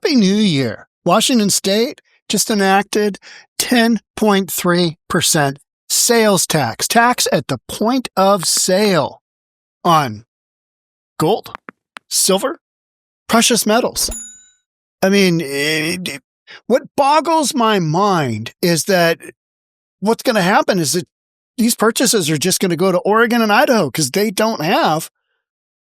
Happy New Year. Washington State just enacted 10.3% sales tax at the point of sale on gold, silver, precious metals. I mean, what boggles my mind is that what's going to happen is that these purchases are just going to go to Oregon and Idaho because they don't have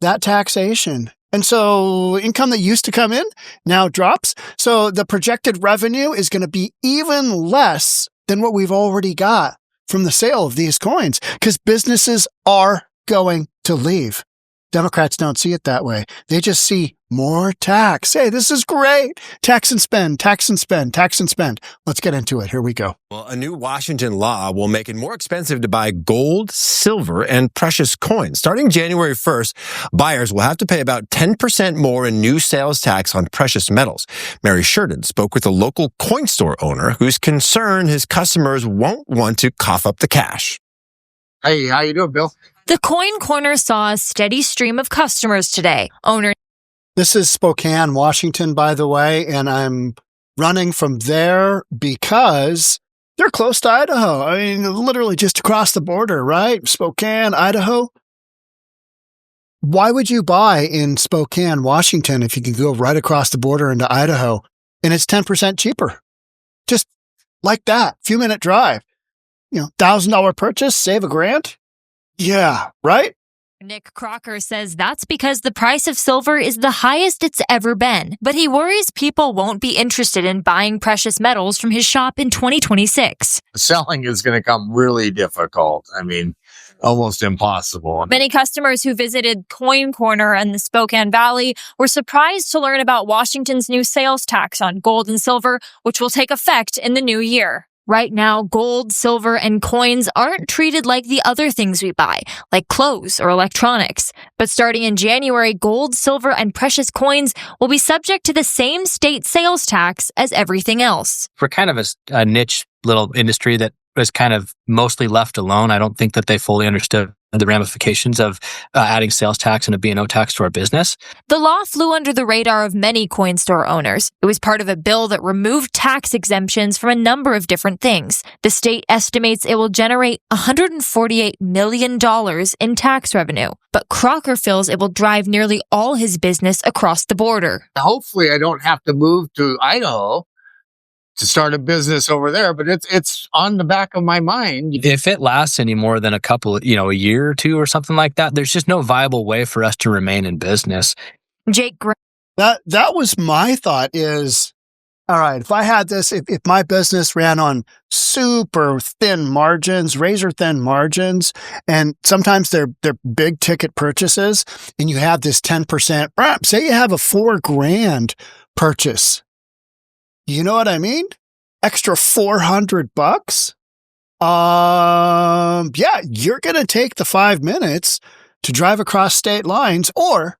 that taxation. And so income that used to come in now drops. So the projected revenue is going to be even less than what we've already got from the sale of these coins because businesses are going to leave. Democrats don't see it that way. They just see more tax. Hey, this is great. Tax and spend, tax and spend, tax and spend. Let's get into it. Here we go. Well, a new Washington law will make it more expensive to buy gold, silver, and precious coins. Starting January 1st, buyers will have to pay about 10% more in new sales tax on precious metals. 𝗪𝗧𝗛𝗓 spoke with a local coin store owner who's concerned his customers won't want to cough up the cash. Hey, how you doing, Bill? The Coin Corner saw a steady stream of customers today. This is Spokane, Washington, by the way, and I'm running from there because they're close to Idaho. I mean, literally just across the border, right? Spokane, Idaho. Why would you buy in Spokane, Washington, if you could go right across the border into Idaho and it's 10% cheaper? Just like that, few-minute drive. $1,000 purchase, save $1,000? Yeah, right? Nick Crocker says that's because the price of silver is the highest it's ever been, but he worries people won't be interested in buying precious metals from his shop in 2026. Selling is going to come really difficult. I mean, almost impossible. Many customers who visited Coin Corner in the Spokane Valley were surprised to learn about Washington's new sales tax on gold and silver, which will take effect in the new year. Right now, gold, silver, and coins aren't treated like the other things we buy, like clothes or electronics. But starting in January, gold, silver, and precious coins will be subject to the same state sales tax as everything else. We're kind of a niche little industry that was kind of mostly left alone. I don't think that they fully understood the ramifications of adding sales tax and a B&O tax to our business. The law flew under the radar of many coin store owners. It was part of a bill that removed tax exemptions from a number of different things. The state estimates it will generate $148 million in tax revenue. But Crocker feels it will drive nearly all his business across the border. Hopefully I don't have to move to Idaho to start a business over there, but it's on the back of my mind. If it lasts any more than a year or two or something like that, there's just no viable way for us to remain in business. Jake Graham. That was my thought is, all right, if I had this, if my business ran on super thin margins, razor thin margins, and sometimes they're big ticket purchases, and you have this 10%, say you have a $4,000 purchase. You know what I mean? Extra $400. Yeah, you're going to take the 5 minutes to drive across state lines or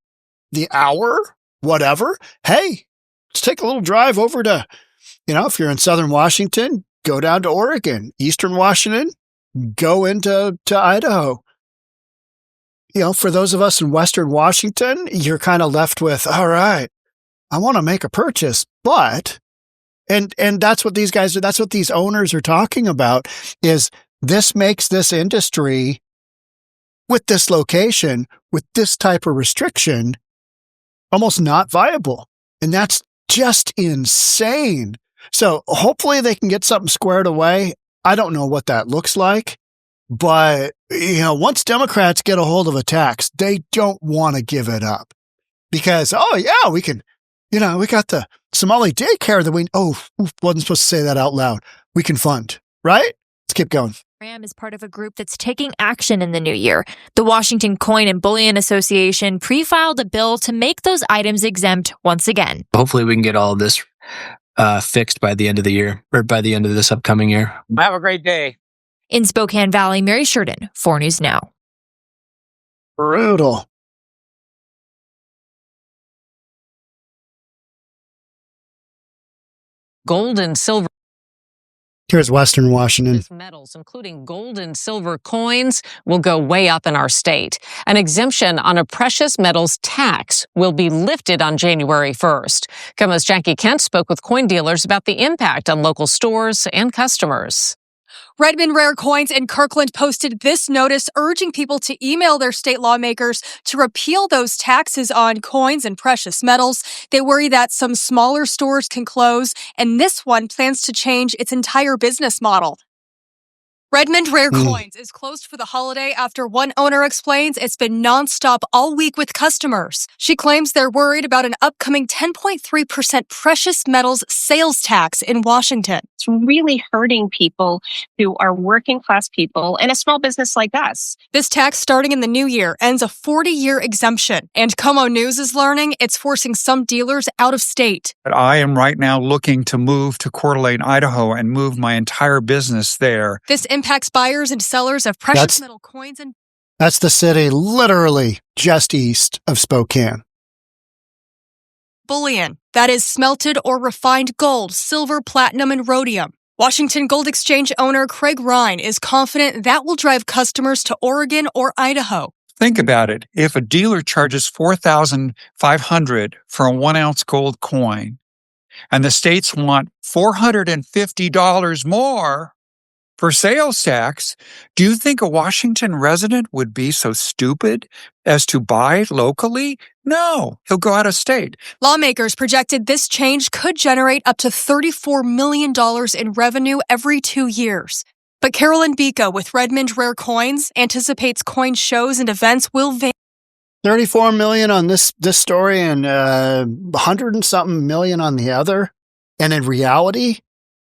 the hour, whatever. Hey, let's take a little drive over to, if you're in Southern Washington, go down to Oregon, Eastern Washington, go into Idaho. For those of us in Western Washington, you're kind of left with, all right, I want to make a purchase, but And that's what these guys are, that's what these owners are talking about, is this makes this industry with this location, with this type of restriction, almost not viable. And that's just insane. So hopefully they can get something squared away. I don't know what that looks like, but once Democrats get a hold of a tax, they don't want to give it up because, we can, we got the Somali daycare that wasn't supposed to say that out loud. We can fund, right? Let's keep going. Graham is part of a group that's taking action in the new year. The Washington Coin and Bullion Association pre-filed a bill to make those items exempt once again. Hopefully we can get all of this fixed by the end of the year, or by the end of this upcoming year. Have a great day. In Spokane Valley, 𝗪𝗧𝗛𝗓, 4 News Now. Brutal. Gold and silver Here's Western Washington. Metals, including gold and silver coins, will go way up in our state. An exemption on a precious metals tax will be lifted on January 1st. KOMO's Jackie Kent spoke with coin dealers about the impact on local stores and customers. Redmond Rare Coins in Kirkland posted this notice urging people to email their state lawmakers to repeal those taxes on coins and precious metals. They worry that some smaller stores can close, and this one plans to change its entire business model. Redmond Rare Coins is closed for the holiday after one owner explains it's been nonstop all week with customers. She claims they're worried about an upcoming 10.3% precious metals sales tax in Washington. It's really hurting people who are working class people in a small business like us. This tax starting in the new year ends a 40-year exemption, and KOMO News is learning it's forcing some dealers out of state. I am right now looking to move to Coeur d'Alene, Idaho, and move my entire business there. This impacts buyers and sellers of precious metal coins and... That's the city literally just east of Spokane. Bullion, that is smelted or refined gold, silver, platinum, and rhodium. Washington Gold Exchange owner Craig Ryan is confident that will drive customers to Oregon or Idaho. Think about it. If a dealer charges $4,500 for a 1-ounce gold coin, and the states want $450 more for sales tax, do you think a Washington resident would be so stupid as to buy locally? No, he'll go out of state. Lawmakers projected this change could generate up to $34 million in revenue every 2 years. But Carolyn Biko with Redmond Rare Coins anticipates coin shows and events will vary. 34 million on this story and 100 and something million on the other. And in reality,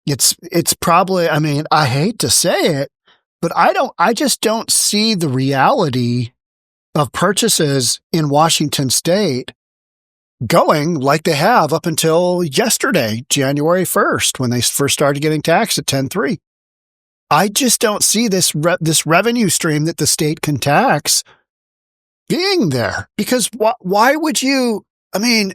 it's probably, I mean, I hate to say it, but I just don't see the reality of purchases in Washington state going like they have up until yesterday, January 1st, when they first started getting taxed at 10.3. I just don't see this revenue stream that the state can tax being there, because why would you, I mean,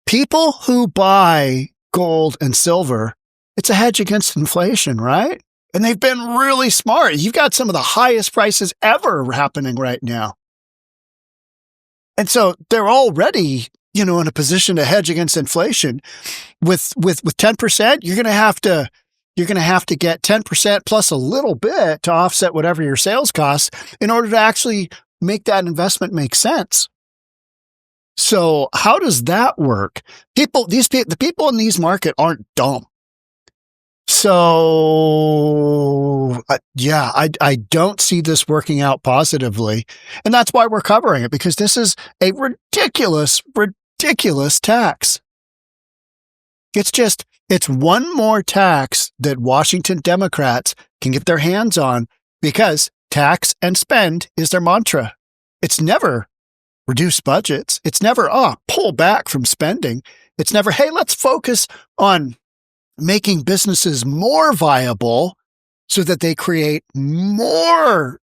people who buy gold and silver, it's a hedge against inflation, right? And they've been really smart. You've got some of the highest prices ever happening right now. And so they're already, in a position to hedge against inflation. With 10%, you're going to have to get 10% plus a little bit to offset whatever your sales costs in order to actually make that investment make sense. So how does that work? The people in these markets aren't dumb. So I don't see this working out positively. And that's why we're covering it, because this is a ridiculous tax. It's one more tax that Washington Democrats can get their hands on, because tax and spend is their mantra. It's never reduce budgets. It's never, pull back from spending. It's never, hey, let's focus on making businesses more viable so that they create more,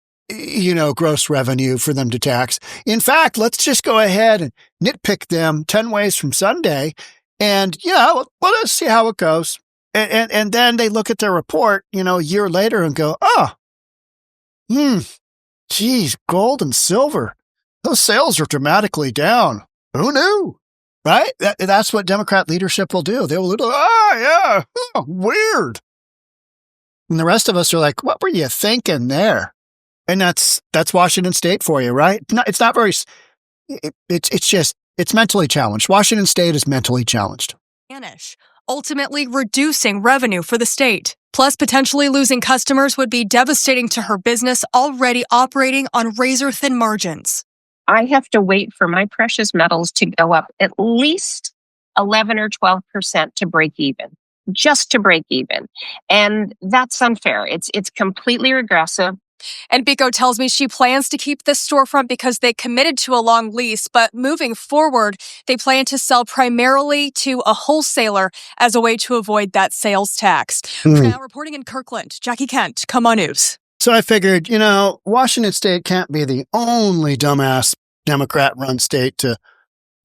gross revenue for them to tax. In fact, let's just go ahead and nitpick them 10 ways from Sunday. And, let us see how it goes. And then they look at their report, a year later and go, geez, gold and silver, those sales are dramatically down. Who knew? Right? That's what Democrat leadership will do. They will weird. And the rest of us are like, what were you thinking there? And that's Washington State for you, right? It's not very, it's mentally challenged. Washington State is mentally challenged. Ultimately reducing revenue for the state. Plus, potentially losing customers would be devastating to her business already operating on razor-thin margins. I have to wait for my precious metals to go up at least 11 or 12% to break even, just to break even. And that's unfair. It's completely regressive. And Biko tells me she plans to keep this storefront because they committed to a long lease, but moving forward, they plan to sell primarily to a wholesaler as a way to avoid that sales tax. For now, reporting in Kirkland, Jackie Kent, KOMO News. So I figured, Washington State can't be the only dumbass Democrat-run state to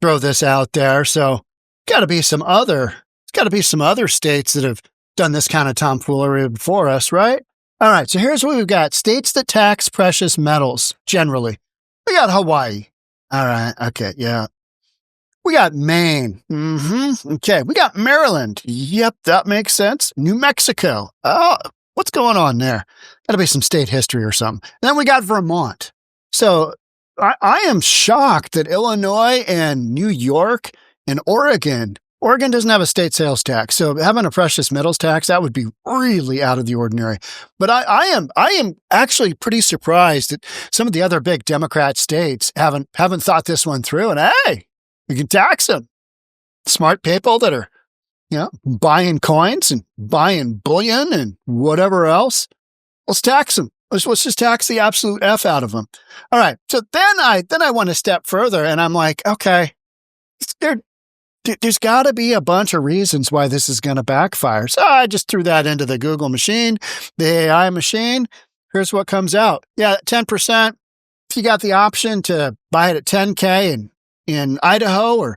throw this out there. So it's got to be some other states that have done this kind of tomfoolery before us, right? All right, so here's what we've got. States that tax precious metals, generally. We got Hawaii. All right, okay, yeah. We got Maine. Okay, we got Maryland. Yep, that makes sense. New Mexico. Oh, what's going on there? Got to be some state history or something. And then we got Vermont. So I am shocked that Illinois and New York and Oregon doesn't have a state sales tax. So having a precious metals tax, that would be really out of the ordinary. But I am actually pretty surprised that some of the other big Democrat states haven't thought this one through. And hey, we can tax them. Smart people that are, buying coins and buying bullion and whatever else. Let's tax them. Let's just tax the absolute F out of them. All right. So then I went a step further and I'm like, okay, there's got to be a bunch of reasons why this is going to backfire. So I just threw that into the Google machine, the AI machine. Here's what comes out. Yeah, 10%. If you got the option to buy it at $10K in Idaho or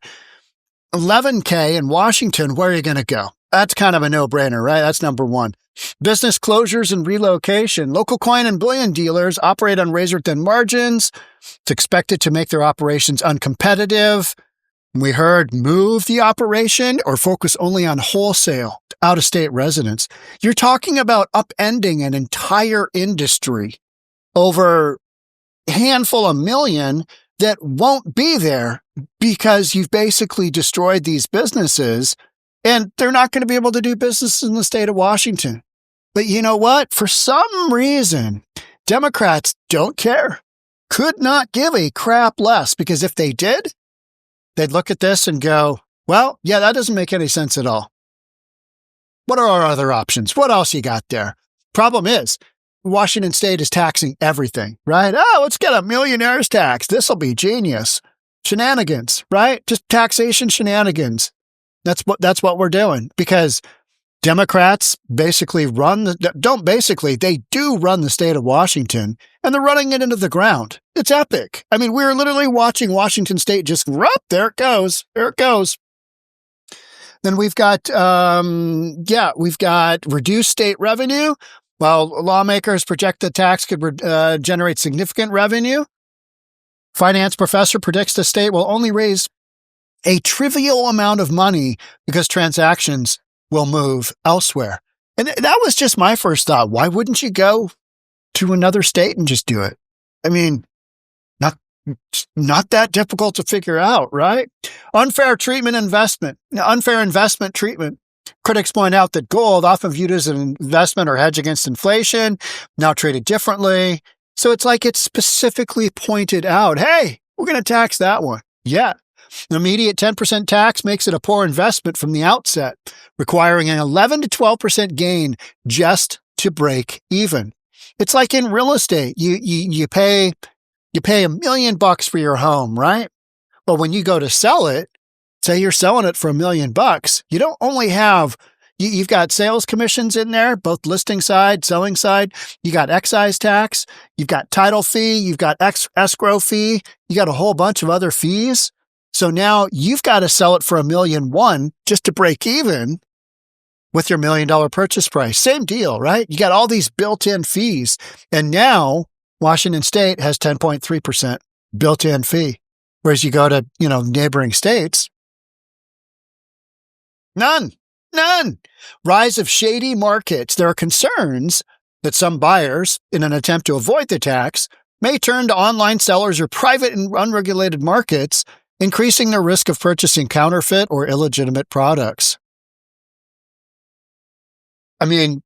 $11K in Washington, where are you going to go? That's kind of a no-brainer, right? That's number one. Business closures and relocation. Local coin and bullion dealers operate on razor-thin margins. It's expected to make their operations uncompetitive. We heard move the operation or focus only on wholesale out-of-state residents. You're talking about upending an entire industry over a handful of million that won't be there because you've basically destroyed these businesses and they're not going to be able to do business in the state of Washington. But you know what? For some reason, Democrats don't care, could not give a crap less, because if they did, they'd look at this and go, well, yeah, that doesn't make any sense at all. What are our other options? What else you got there? Problem is, Washington State is taxing everything, right? Oh, let's get a millionaire's tax. This'll be genius. Shenanigans, right? Just taxation shenanigans. That's what we're doing, because Democrats basically they do run the state of Washington, and they're running it into the ground. It's epic. I mean, we're literally watching Washington State just, there it goes. There it goes. Then we've got reduced state revenue. While lawmakers project the tax could generate significant revenue, finance professor predicts the state will only raise a trivial amount of money because transactions will move elsewhere. And that was just my first thought. Why wouldn't you go to another state and just do it? I mean, not that difficult to figure out, right? Unfair investment treatment. Critics point out that gold, often viewed as an investment or hedge against inflation, now treated differently. So it's like it's specifically pointed out, hey, we're going to tax that one. Yeah. An immediate 10% tax makes it a poor investment from the outset, requiring an 11 to 12% gain just to break even. It's like in real estate. You pay $1 million for your home, right? But when you go to sell it, say you're selling it for $1 million, you don't only have, you've got sales commissions in there, both listing side, selling side. You got excise tax, you've got title fee, you've got escrow fee, you got a whole bunch of other fees. So now you've got to sell it for $1.1 million just to break even with your $1 million purchase price. Same deal, right? You got all these built-in fees. And now Washington State has 10.3% built-in fee. Whereas you go to, neighboring states, none. Rise of shady markets. There are concerns that some buyers, in an attempt to avoid the tax, may turn to online sellers or private and unregulated markets, increasing their risk of purchasing counterfeit or illegitimate products. I mean,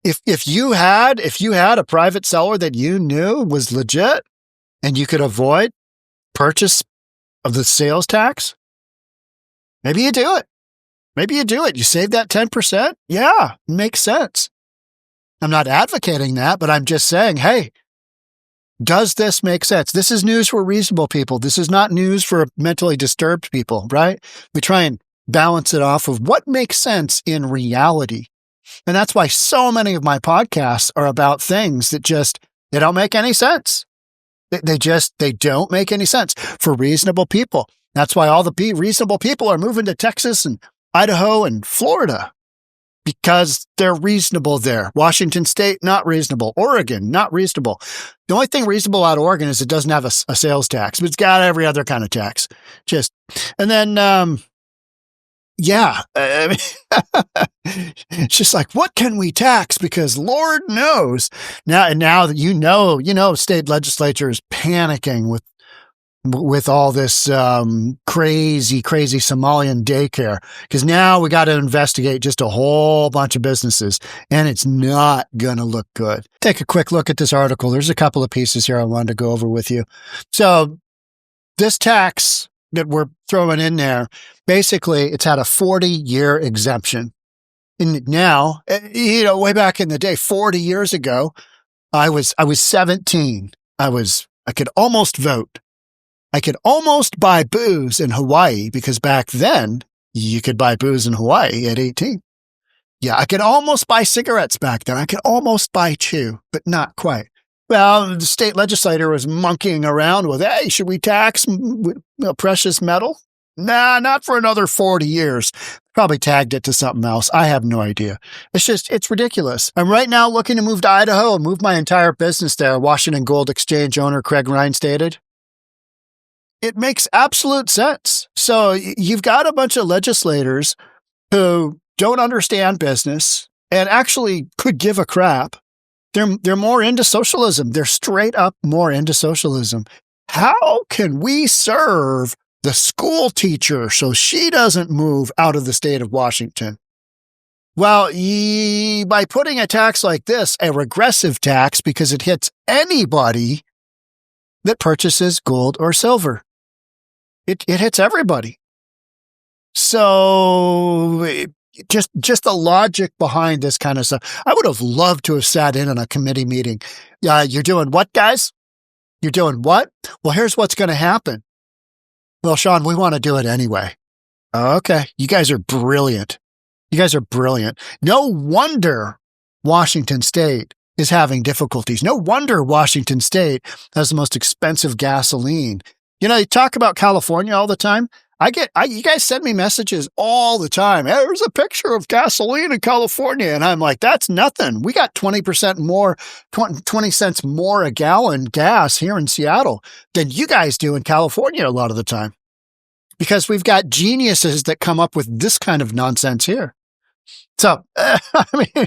if you had a private seller that you knew was legit and you could avoid purchase of the sales tax, maybe you do it. You save that 10%. Yeah, makes sense. I'm not advocating that, but I'm just saying, hey, does this make sense? This is news for reasonable people. This is not news for mentally disturbed people, right? We try and balance it off of what makes sense in reality. And that's why so many of my podcasts are about things that they don't make any sense. They don't make any sense for reasonable people. That's why all the reasonable people are moving to Texas and Idaho and Florida. because they're reasonable there. Washington State, not reasonable. Oregon, not reasonable. The only thing reasonable out of Oregon is it doesn't have a sales tax, but it's got every other kind of tax. And then, I mean, it's just like, what can we tax? Because Lord knows now that you know, state legislature is panicking with all this crazy Somalian daycare, because now we got to investigate just a whole bunch of businesses, and it's not going to look good. Take a quick look at this article. There's a couple of pieces here I wanted to go over with you. So this tax that we're throwing in there, basically it's had a 40-year exemption. And now, way back in the day, 40 years ago, I was 17. I could almost vote. I could almost buy booze in Hawaii, because back then you could buy booze in Hawaii at 18. Yeah, I could almost buy cigarettes back then. I could almost buy chew, but not quite. Well, the state legislator was monkeying around with, hey, should we tax precious metal? Nah, not for another 40 years. Probably tagged it to something else. I have no idea. It's ridiculous. I'm right now looking to move to Idaho and move my entire business there, Washington Gold Exchange owner Craig Ryan stated. It makes absolute sense. So you've got a bunch of legislators who don't understand business and actually could give a crap. They're more into socialism. They're straight up more into socialism. How can we serve the school teacher so she doesn't move out of the state of Washington? Well, by putting a tax like this, a regressive tax, because it hits anybody that purchases gold or silver. It hits everybody. So just the logic behind this kind of stuff. I would have loved to have sat in on a committee meeting. You're doing what, guys? You're doing what? Well, here's what's going to happen. Well, Sean, we want to do it anyway. Okay. You guys are brilliant. No wonder Washington State is having difficulties. No wonder Washington State has the most expensive gasoline. You talk about California all the time. You guys send me messages all the time. Hey, there's a picture of gasoline in California. And I'm like, that's nothing. We got 20% more, 20 cents more a gallon gas here in Seattle than you guys do in California a lot of the time. Because we've got geniuses that come up with this kind of nonsense here. So, I mean,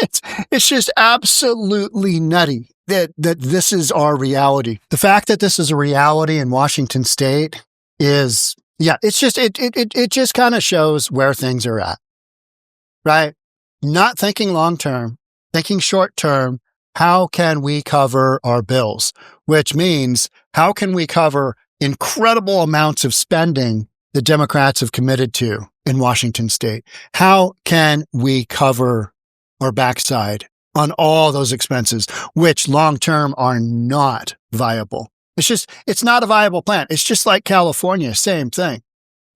it's just absolutely nutty that this is our reality. The fact that this is a reality in Washington State is, it just kind of shows where things are at, right? Not thinking long term, thinking short term. How can we cover our bills? Which means, how can we cover incredible amounts of spending the Democrats have committed to in Washington State? How can we cover our backside on all those expenses, which long-term are not viable? It's not a viable plan. It's just like California, same thing.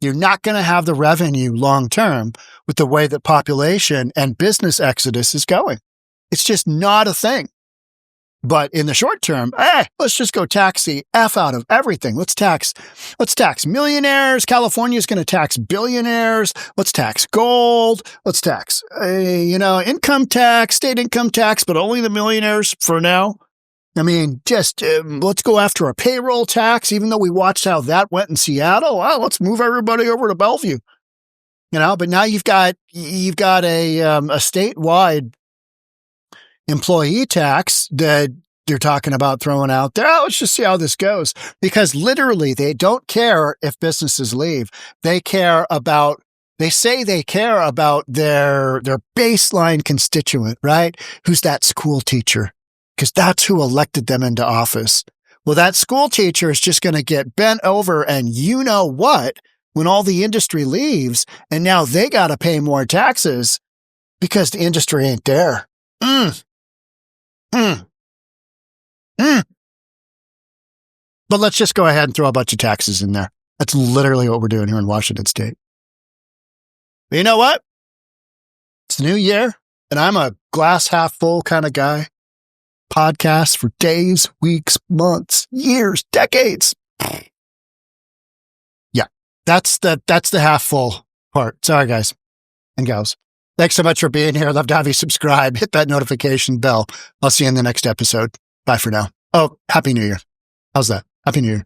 You're not going to have the revenue long-term with the way that population and business exodus is going. It's just not a thing. But in the short term, let's just go tax the F out of everything. Let's tax millionaires. California's going to tax billionaires. Let's tax gold. Let's tax, income tax, state income tax, but only the millionaires for now. I mean, let's go after a payroll tax, even though we watched how that went in Seattle. Well, let's move everybody over to Bellevue. But now you've got a statewide employee tax that they're talking about throwing out there. Let's just see how this goes. Because literally, they don't care if businesses leave. They say they care about their baseline constituent, right? Who's that school teacher? Because that's who elected them into office. Well, that school teacher is just going to get bent over and you know what when all the industry leaves, and now they got to pay more taxes because the industry ain't there. But let's just go ahead and throw a bunch of taxes in there. That's literally what we're doing here in Washington State. But you know what? It's the new year, and I'm a glass half full kind of guy. Podcasts for days, weeks, months, years, decades. Yeah, that's the half full part. Sorry, guys and gals. Thanks so much for being here. Love to have you subscribe. Hit that notification bell. I'll see you in the next episode. Bye for now. Oh, Happy New Year. How's that? Happy New Year.